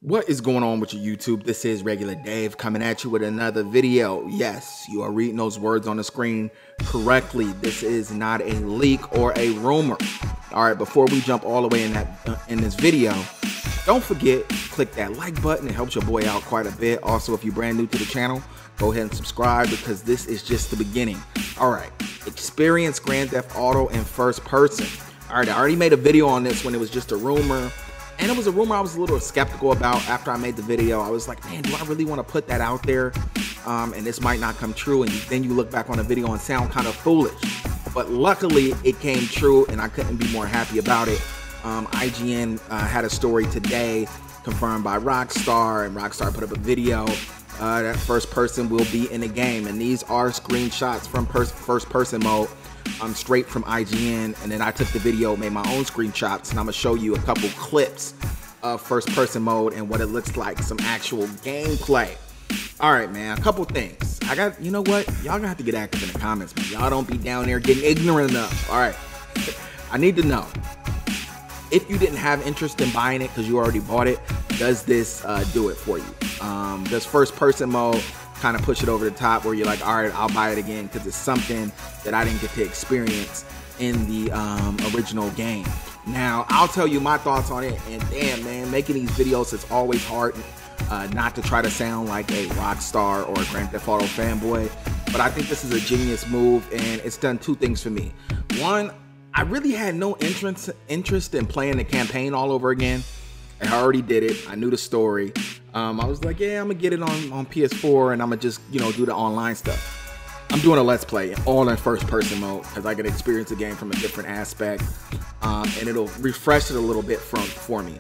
What is going on with your YouTube? This is Regular Dave coming at you with another video. Yes, you are reading those words on the screen correctly. This is not a leak or a rumor. All right, before we jump all the way in this video, don't forget, click that like button. It helps your boy out quite a bit. Also, if you're brand new to the channel, go ahead and subscribe because this is just the beginning. All right, experience Grand Theft Auto in first person. All right, I already made a video on this when it was just a rumor. And it was a rumor I was a little skeptical about after I made the video. I was like, man, do I really want to put that out there? And this might not come true. And then you look back on the video and sound kind of foolish. But luckily, it came true, and I couldn't be more happy about it. IGN had a story today confirmed by Rockstar, and Rockstar put up a video that first person will be in the game. And these are screenshots from first person mode. Straight from IGN, and then I took the video, made my own screenshots, and I'm gonna show you a couple clips of first person mode and what it looks like, some actual gameplay. All right, man, a couple things. You know what? Y'all gonna have to get active in the comments, man. Y'all don't be down there getting ignorant enough. All right, I need to know if you didn't have interest in buying it because you already bought it. Does this do it for you? Does first person mode kind of push it over the top where you're like, all right, I'll buy it again because it's something that I didn't get to experience in the original game? Now, I'll tell you my thoughts on it, and damn, man, making these videos, it's always hard not to try to sound like a Rockstar or a Grand Theft Auto fanboy, but I think this is a genius move, and it's done two things for me. One, I really had no interest in playing the campaign all over again. I already did it. I knew the story. I was like, yeah, I'm gonna get it on PS4 and I'm gonna just, do the online stuff. I'm doing a Let's Play all in first person mode because I can experience the game from a different aspect, and it'll refresh it a little bit for me.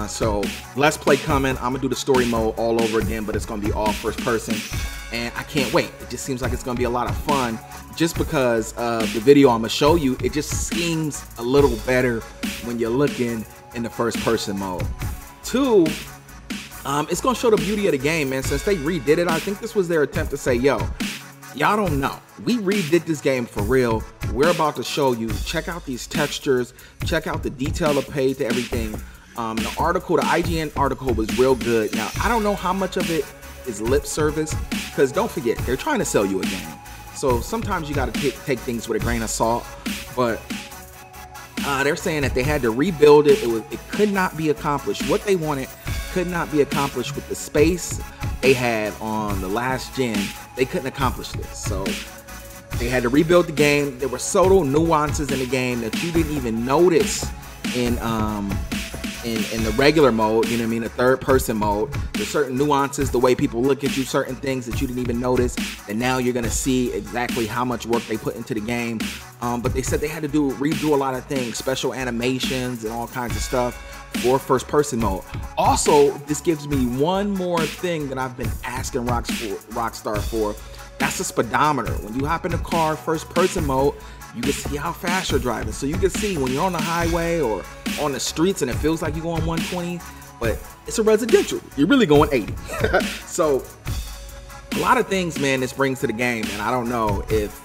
So Let's Play coming. I'm gonna do the story mode all over again, but it's gonna be all first person, and I can't wait. It just seems like it's gonna be a lot of fun just because the video I'm gonna show you, it just seems a little better when you're looking in the first person mode. Two, it's gonna show the beauty of the game, man. Since they redid it, I think this was their attempt to say, yo, y'all don't know, we redid this game for real. We're about to show you. Check out these textures, check out the detail of pay to everything. The article, the IGN article, was real good. Now, I don't know how much of it is lip service, because don't forget, they're trying to sell you a game, so sometimes you got to take things with a grain of salt. But they're saying that they had to rebuild it. It could not be accomplished. What they wanted could not be accomplished with the space they had on the last gen. They couldn't accomplish this, so they had to rebuild the game. There were subtle nuances in the game that you didn't even notice in the regular mode, you know what I mean, the third person mode. There's certain nuances, the way people look at you, certain things that you didn't even notice, and now you're gonna see exactly how much work they put into the game. But they said they had to redo a lot of things, special animations and all kinds of stuff for first person mode. Also, this gives me one more thing that I've been asking Rockstar for. That's a speedometer. When you hop in the car, first person mode, you can see how fast you're driving. So you can see when you're on the highway or on the streets and it feels like you're going 120, but it's a residential. You're really going 80. So a lot of things, man, this brings to the game. And I don't know if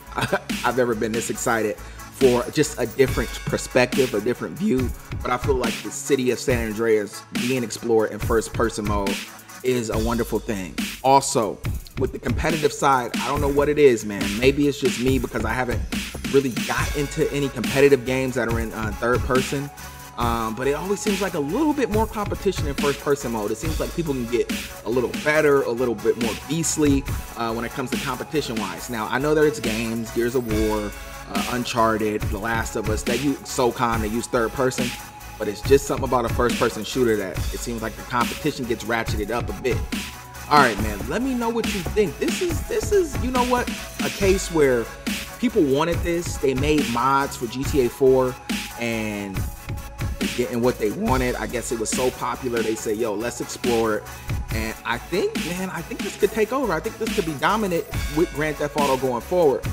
I've ever been this excited for just a different perspective, a different view. But I feel like the city of San Andreas being explored in first person mode is a wonderful thing. Also, with the competitive side, I don't know what it is, man. Maybe it's just me because I haven't really got into any competitive games that are in third person. But it always seems like a little bit more competition in first person mode. It seems like people can get a little better, a little bit more beastly when it comes to competition wise. Now, I know there's games, Gears of War, Uncharted, The Last of Us, that use SOCOM, they use third person. But it's just something about a first person shooter that it seems like the competition gets ratcheted up a bit. All right, man, let me know what you think. This is, you know what, a case where people wanted this. They made mods for GTA 4 and they're getting what they wanted. I guess it was so popular, they say, yo, let's explore it. And I think, man, I think this could take over. I think this could be dominant with Grand Theft Auto going forward.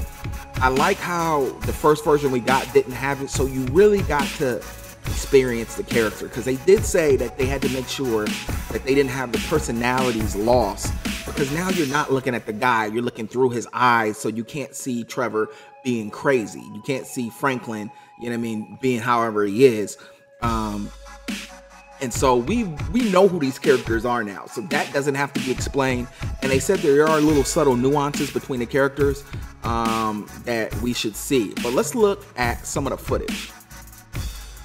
I like how the first version we got didn't have it, so you really got to experience the character, because they did say that they had to make sure that they didn't have the personalities lost, because now you're not looking at the guy, you're looking through his eyes, so you can't see Trevor being crazy, you can't see Franklin, you know what I mean, being however he is. And so we know who these characters are now. So that doesn't have to be explained. And they said there are little subtle nuances between the characters that we should see. But let's look at some of the footage.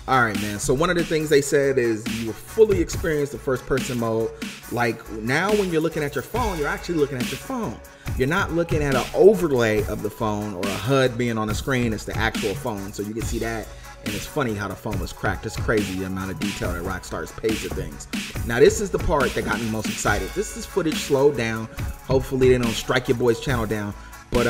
All right, man. So one of the things they said is you fully experience the first person mode. Like now when you're looking at your phone, you're actually looking at your phone. You're not looking at an overlay of the phone or a HUD being on the screen. It's the actual phone. So you can see that. And it's funny how the phone was cracked. It's crazy the amount of detail that Rockstar's pays to things. Now this is the part that got me most excited. This is footage slowed down. Hopefully they don't strike your boy's channel down. But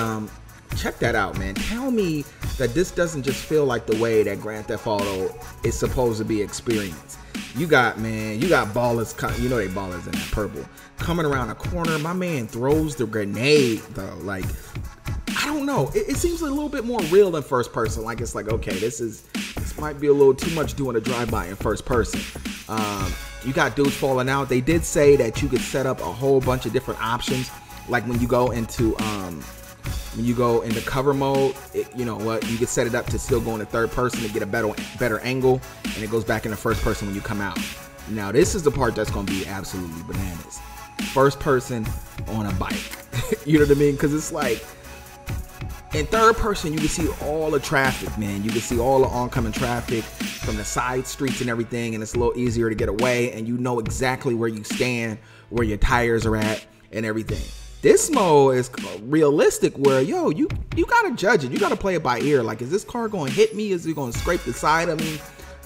check that out, man. Tell me that this doesn't just feel like the way that Grand Theft Auto is supposed to be experienced. You got ballers, you know they ballers in that purple. Coming around a corner, my man throws the grenade though. Like, I don't know. It seems a little bit more real than first person. Like it's like, okay, this might be a little too much doing a drive-by in first person. You got dudes falling out. They did say that you could set up a whole bunch of different options. Like when you go into cover mode, you know what, you can set it up to still go into third person to get a better angle, and it goes back into first person when you come out. Now this is the part that's going to be absolutely bananas. First person on a bike. You know what I mean? Because it's like, in third person, you can see all the traffic, man. You can see all the oncoming traffic from the side streets and everything, and it's a little easier to get away, and you know exactly where you stand, where your tires are at, and everything. This mode is realistic where, yo, you gotta judge it. You gotta play it by ear. Like, is this car going to hit me? Is it going to scrape the side of me?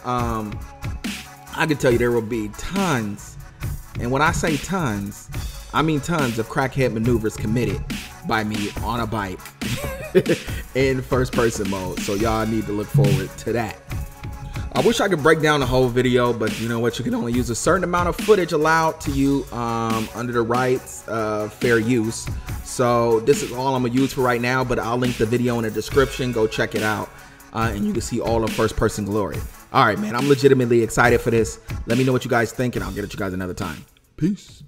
I can tell you there will be tons, and when I say tons, I mean tons of crackhead maneuvers committed by me on a bike in first person mode. So y'all need to look forward to that. I wish I could break down the whole video, but you know what? You can only use a certain amount of footage allowed to you under the rights of fair use. So this is all I'm gonna use for right now, but I'll link the video in the description. Go check it out, and you can see all of first person glory. All right, man, I'm legitimately excited for this. Let me know what you guys think, and I'll get at you guys another time. Peace.